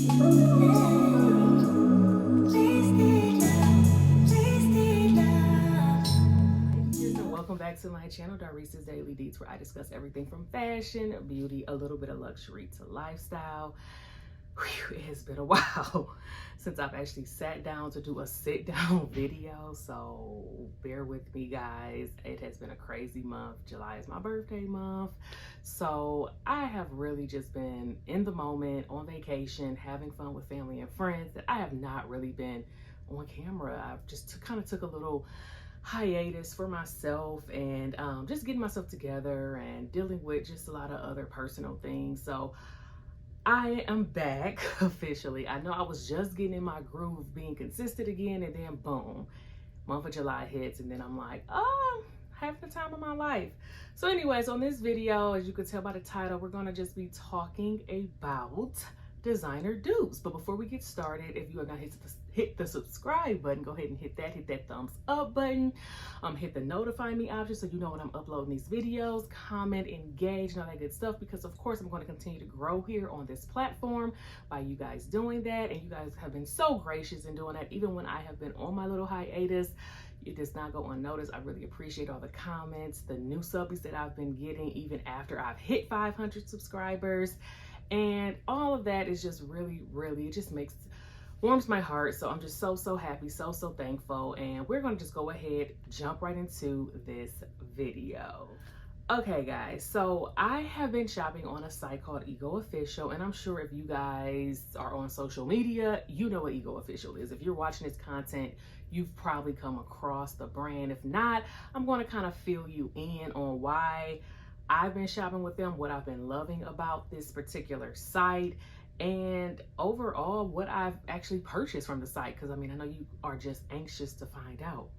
Welcome back to my channel, Darisa's Daily Deets, where I discuss everything from fashion, beauty, a little bit of luxury to lifestyle. Whew, it has been a while since I've actually sat down to do a sit down video, so bear with me, guys. It has been a crazy month. July is my birthday month, so I have really just been in the moment, on vacation, having fun with family and friends, that I have not really been on camera. I've just kind of took a little hiatus for myself and just getting myself together and dealing with just a lot of other personal things. So I am back officially. I know I was just getting in my groove, being consistent again, and then boom, month of July hits, and then I'm like, oh, having the time of my life. So anyways, on this video, as you can tell by the title, we're gonna just be talking about designer dupes. But before we get started, if you have not hit the subscribe button, go ahead and hit that thumbs up button, hit the notify me option so you know when I'm uploading these videos, comment, engage, and all that good stuff, because of course I'm going to continue to grow here on this platform by you guys doing that. And you guys have been so gracious in doing that, even when I have been on my little hiatus. It does not go unnoticed. I really appreciate all the comments, the new subbies that I've been getting even after I've hit 500 subscribers. And all of that is just really, it just warms my heart. So I'm just so happy, so thankful. And we're gonna just go ahead, jump right into this video. Okay guys, so I have been shopping on a site called Ego Official, and I'm sure if you guys are on social media, you know what Ego Official is. If you're watching this content, you've probably come across the brand. If not, I'm going to kind of fill you in on why I've been shopping with them, what I've been loving about this particular site, and overall what I've actually purchased from the site, because I mean, I know you are just anxious to find out.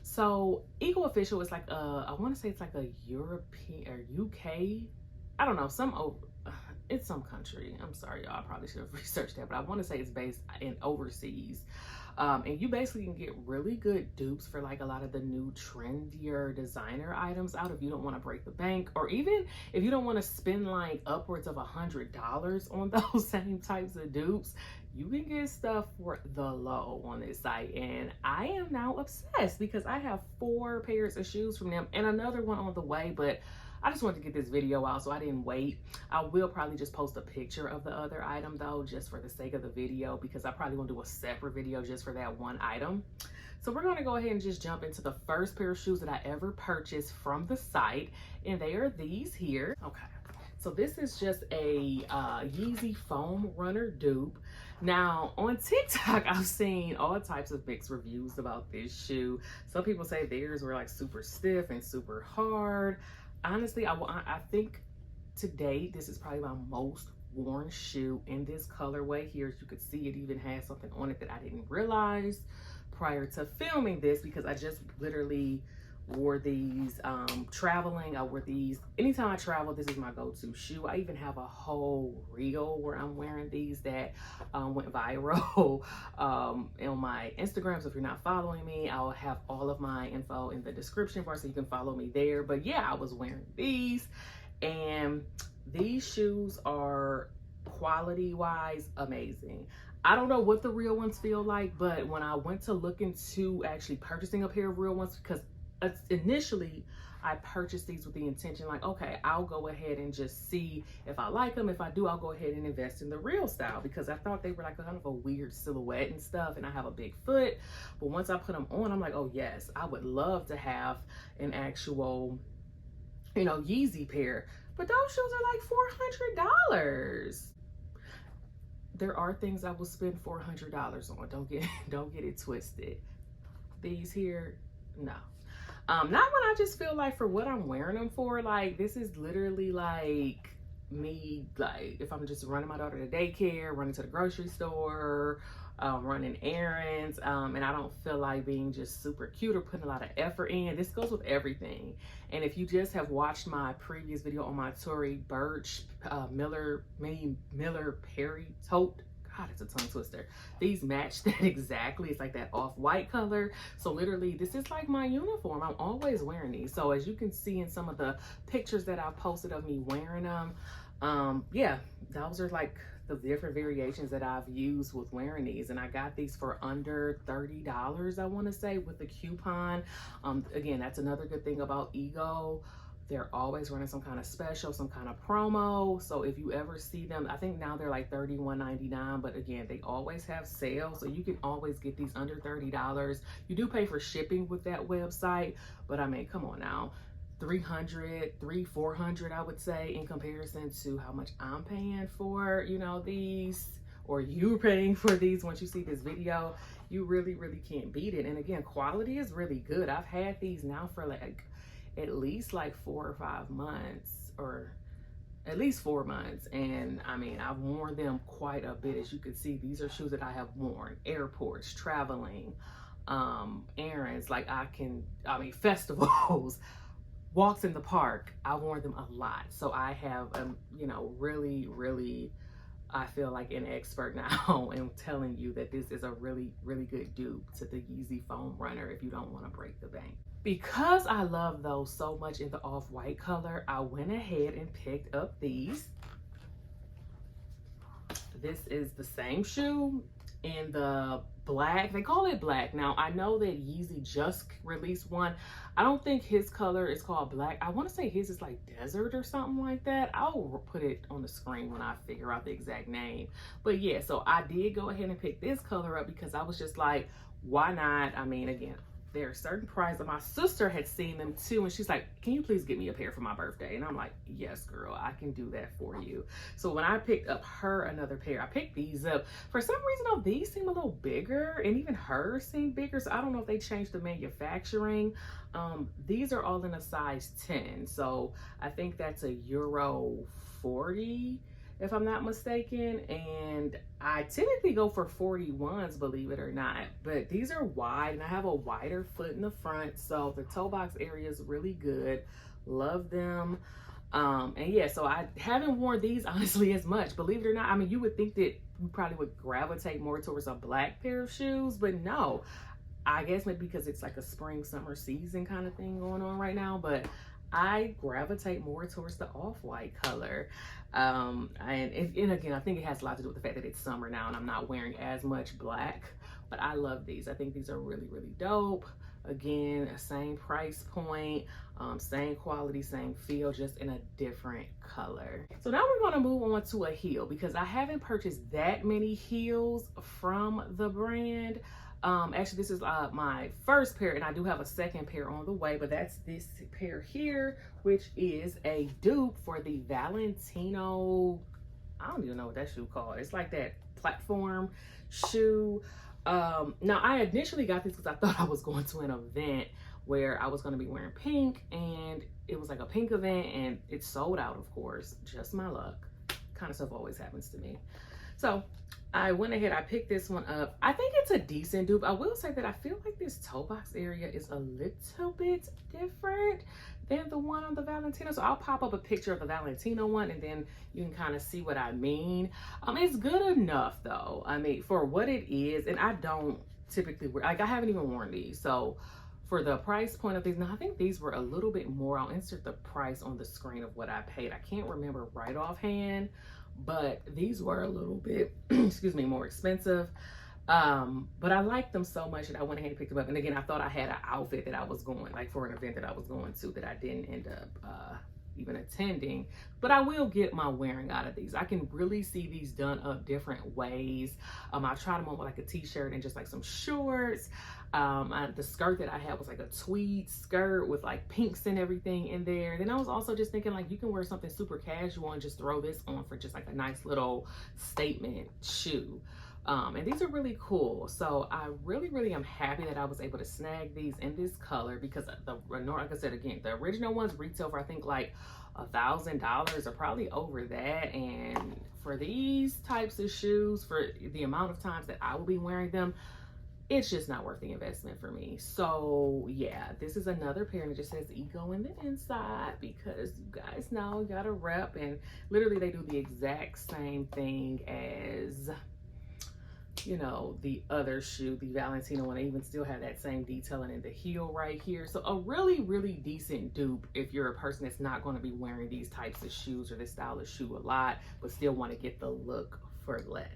So Ego Official is like I want to say it's like a European or UK, I don't know, it's some country. I'm sorry, y'all, I probably should have researched that, but I want to say it's based in overseas. And you basically can get really good dupes for like a lot of the new trendier designer items out if you don't want to break the bank, or even if you don't want to spend like upwards of $100 on those same types of dupes. You can get stuff for the low on this site, and I am now obsessed because I have 4 pairs of shoes from them and another one on the way, but I just wanted to get this video out, so I didn't wait. I will probably just post a picture of the other item though, just for the sake of the video, because I probably want to do a separate video just for that one item. So we're going to go ahead and just jump into the first pair of shoes that I ever purchased from the site, and they are these here. Okay, so this is just a Yeezy foam runner dupe. Now on TikTok, I've seen all types of mixed reviews about this shoe. Some people say theirs were like super stiff and super hard. Honestly, I think to date, this is probably my most worn shoe in this colorway here. As you could see, it even has something on it that I didn't realize prior to filming this, because I just literally wore these traveling. I wore these anytime I travel. This is my go-to shoe. I even have a whole reel where I'm wearing these that went viral on my Instagram. So if you're not following me, I'll have all of my info in the description bar so you can follow me there. But yeah, I was wearing these, and these shoes are quality wise amazing. I don't know what the real ones feel like, but when I went to look into actually purchasing a pair of real ones, because initially I purchased these with the intention like, okay, I'll go ahead and just see if I like them. If I do, I'll go ahead and invest in the real style, because I thought they were like kind of a weird silhouette and stuff, and I have a big foot. But once I put them on, I'm like, oh yes, I would love to have an actual, you know, Yeezy pair. But those shoes are like $400. There are things I will spend $400 on. Don't get it twisted. These here, no. Not when I just feel like for what I'm wearing them for. Like, this is literally like me, like if I'm just running my daughter to daycare, running to the grocery store, running errands, and I don't feel like being just super cute or putting a lot of effort in. This goes with everything. And if you just have watched my previous video on my Tory Burch Miller Perry tote, God, it's a tongue twister. These match that exactly. It's like that off-white color. So literally, this is like my uniform. I'm always wearing these. So as you can see in some of the pictures that I posted of me wearing them, yeah, those are like the different variations that I've used with wearing these, and I got these for under $30, I want to say, with the coupon. Again, that's another good thing about Ego. They're always running some kind of special, some kind of promo. So if you ever see them, I think now they're like $31.99, but again, they always have sales. So you can always get these under $30. You do pay for shipping with that website, but I mean, come on now. 400 I would say, in comparison to how much I'm paying for, you know, these, or you're paying for these. Once you see this video, you really can't beat it. And again, quality is really good. I've had these now for like at least like 4 or 5 months, or at least 4 months. And I mean, I've worn them quite a bit. As you can see, these are shoes that I have worn airports, traveling, errands, like festivals, walks in the park. I've worn them a lot. So I have, you know, really, I feel like an expert now in telling you that this is a really good dupe to the Yeezy foam runner if you don't want to break the bank. Because I love those so much in the off-white color, I went ahead and picked up these. This is the same shoe in the black. They call it black. Now, I know that Yeezy just released one. I don't think his color is called black. I want to say his is like desert or something like that. I'll put it on the screen when I figure out the exact name. But yeah, so I did go ahead and pick this color up because I was just like, why not? I mean, again, there are certain prices. My sister had seen them too, and she's like, can you please get me a pair for my birthday? And I'm like, yes, girl, I can do that for you. So when I picked up her another pair, I picked these up. For some reason, though, these seem a little bigger, and even hers seem bigger. So I don't know if they changed the manufacturing. These are all in a size 10. So I think that's a Euro 40, if I'm not mistaken. And I typically go for 41s, believe it or not, but these are wide, and I have a wider foot in the front, so the toe box area is really good. Love them. And yeah, so I haven't worn these honestly as much, believe it or not. I mean, you would think that you probably would gravitate more towards a black pair of shoes, but no. I guess maybe because it's like a spring summer season kind of thing going on right now, but I gravitate more towards the off-white color. And again, I think it has a lot to do with the fact that it's summer now and I'm not wearing as much black, but I love these. I think these are really dope. Again, same price point, same quality, same feel, just in a different color. So now we're gonna move on to a heel, because I haven't purchased that many heels from the brand. Actually, this is my first pair, and I do have a second pair on the way, but that's this pair here, which is a dupe for the Valentino. I don't even know what that shoe called. It's like that platform shoe. Now I initially got this because I thought I was going to an event where I was going to be wearing pink, and it was like a pink event, and it sold out, of course. Just my luck. Kind of stuff always happens to me. So I went ahead, I picked this one up. I think it's a decent dupe. I will say that I feel like this toe box area is a little bit different than the one on the Valentino. So I'll pop up a picture of the Valentino one, and then you can kind of see what I mean. It's good enough though. I mean, for what it is, and I don't typically wear, like I haven't even worn these. So for the price point of these, now I think these were a little bit more. I'll insert the price on the screen of what I paid. I can't remember right offhand, but these were a little bit, excuse me, more expensive. But I liked them so much that I went ahead and picked them up. And again, I thought I had an outfit that I was going, like for an event that I was going to, that I didn't end up even attending. But I will get my wearing out of these. I can really see these done up different ways. I tried them on with like a t-shirt and just like some shorts. The skirt that I had was like a tweed skirt with like pinks and everything in there. Then I was also just thinking like you can wear something super casual and just throw this on for just like a nice little statement shoe. And these are really cool. So I really am happy that I was able to snag these in this color, because like I said, again, the original ones retail for I think like $1,000 or probably over that. And for these types of shoes, for the amount of times that I will be wearing them, it's just not worth the investment for me. So yeah, this is another pair, and it just says Ego in the inside, because you guys know you gotta rep, and literally they do the exact same thing as, you know, the other shoe, the Valentino one. I even still have that same detailing in the heel right here. So a really decent dupe if you're a person that's not going to be wearing these types of shoes or this style of shoe a lot, but still want to get the look for less.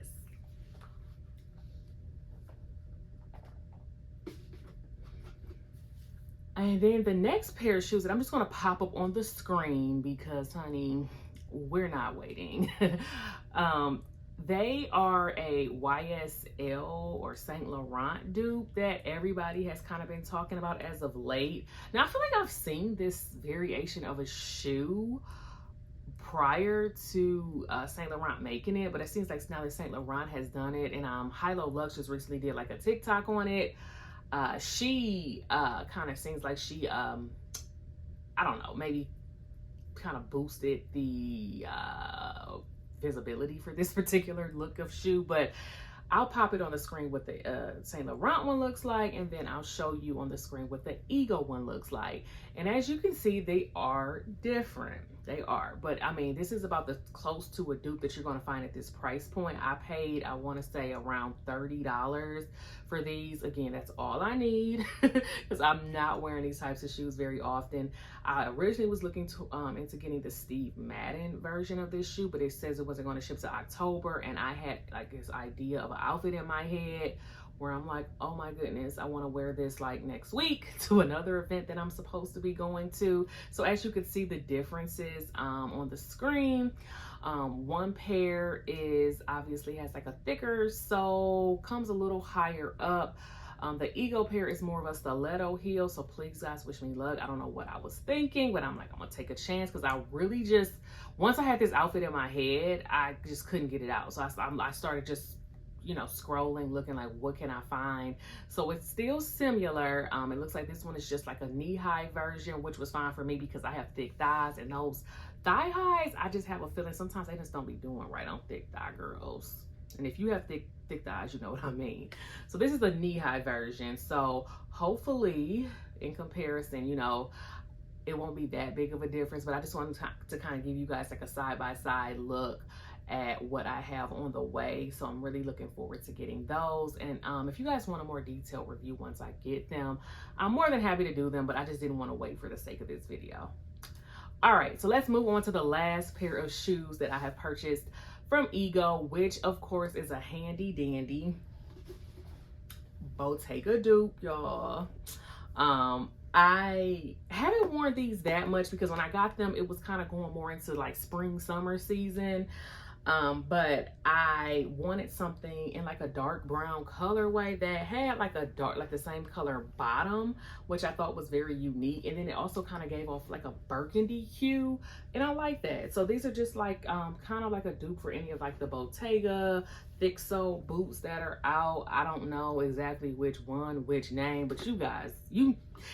And then the next pair of shoes that I'm just going to pop up on the screen because, honey, we're not waiting. They are a YSL or Saint Laurent dupe that everybody has kind of been talking about as of late. Now, I feel like I've seen this variation of a shoe prior to Saint Laurent making it, but it seems like now that Saint Laurent has done it, and High Low Lux just recently did like a TikTok on it. She kind of seems like she, I don't know, maybe kind of boosted the visibility for this particular look of shoe, but I'll pop it on the screen what the Saint Laurent one looks like, and then I'll show you on the screen what the Ego one looks like. And as you can see, they are different. They are, but I mean, this is about the close to a dupe that you're going to find at this price point. I paid, I want to say, around $30 for these. Again, that's all I need because I'm not wearing these types of shoes very often. I originally was looking to into getting the Steve Madden version of this shoe, but it says it wasn't going to ship to October, and I had like this idea of an outfit in my head where I'm like, oh my goodness, I want to wear this like next week to another event that I'm supposed to be going to. So as you can see the differences on the screen, one pair is obviously has like a thicker sole, comes a little higher up. The Ego pair is more of a stiletto heel, so please guys wish me luck. I don't know what I was thinking, but I'm like, I'm gonna take a chance because I really just, once I had this outfit in my head, I just couldn't get it out. So I started just, you know, scrolling, looking like, what can I find? So it's still similar. It looks like this one is just like a knee-high version, which was fine for me because I have thick thighs, and those thigh highs, I just have a feeling sometimes they just don't be doing right on thick thigh girls. And if you have thick thighs, you know what I mean. So this is the knee-high version. So hopefully, in comparison, you know, it won't be that big of a difference. But I just wanted to kind of give you guys like a side-by-side look at what I have on the way. So I'm really looking forward to getting those. And if you guys want a more detailed review once I get them, I'm more than happy to do them, but I just didn't want to wait for the sake of this video. All right, so let's move on to the last pair of shoes that I have purchased from Ego, which of course is a handy dandy Bottega Dupe, y'all. I haven't worn these that much because when I got them, it was kind of going more into like spring, summer season. But I wanted something in like a dark brown colorway that had like a dark, like the same color bottom, which I thought was very unique. And then it also kind of gave off like a burgundy hue, and I like that. So these are just like kind of like a dupe for any of like the Bottega thick sole boots that are out. I don't know exactly which one, which name, but you guys,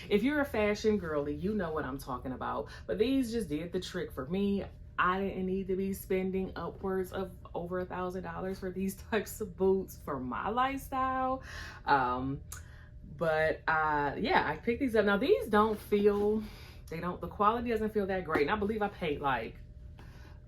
if you're a fashion girly, you know what I'm talking about. But these just did the trick for me. I didn't need to be spending upwards of over $1,000 for these types of boots for my lifestyle. But yeah, I picked these up. Now these don't feel, the quality doesn't feel that great. And I believe I paid like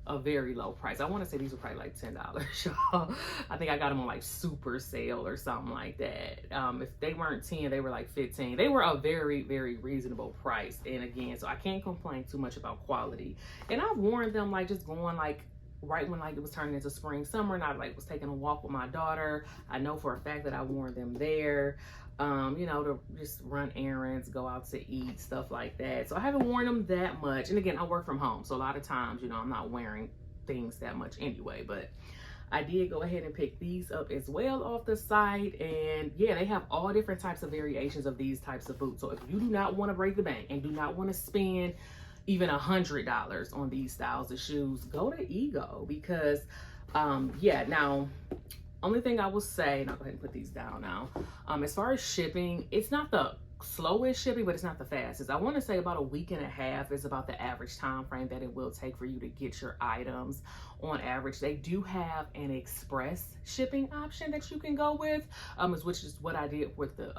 a very low price. I want to say these were probably like $10, y'all. I think I got them on like super sale or something like that. If they weren't 10, they were like 15. They were a very, very reasonable price. And again, so I can't complain too much about quality. And I've worn them like just going like right when like it was turning into spring, summer, and I like was taking a walk with my daughter. I know for a fact that I wore them there. You know, to just run errands, go out to eat, stuff like that. So I haven't worn them that much. And again, I work from home. So a lot of times, you know, I'm not wearing things that much anyway. But I did go ahead and pick these up as well off the site. And yeah, they have all different types of variations of these types of boots. So if you do not want to break the bank and do not want to spend even $100 on these styles of shoes, go to Ego because, yeah, now, only thing I will say, and I'll go ahead and put these down now. As far as shipping, it's not the slowest shipping, but it's not the fastest. I want to say about a week and a half is about the average time frame that it will take for you to get your items on average. They do have an express shipping option that you can go with, which is what I did with the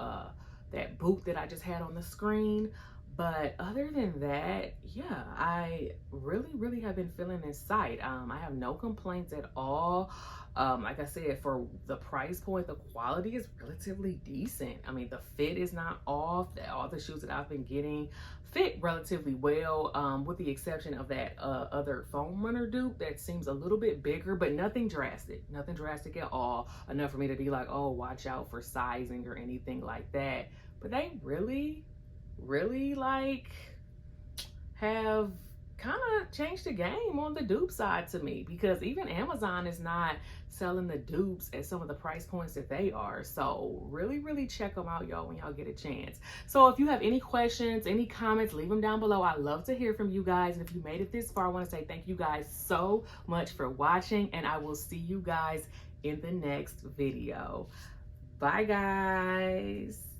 that boot that I just had on the screen. But other than that, yeah, I really have been feeling this site. I have no complaints at all. Like I said, for the price point, the quality is relatively decent. I mean, the fit is not off. All the shoes that I've been getting fit relatively well, with the exception of that other foam runner dupe that seems a little bit bigger, but nothing drastic at all, enough for me to be like, oh, watch out for sizing or anything like that. But they really like have kind of changed the game on the dupe side to me, because even Amazon is not selling the dupes at some of the price points that they are. So really check them out, y'all, when y'all get a chance. So if you have any questions, any comments, leave them down below. I love to hear from you guys. And if you made it this far, I want to say thank you guys so much for watching, and I will see you guys in the next video. Bye, guys.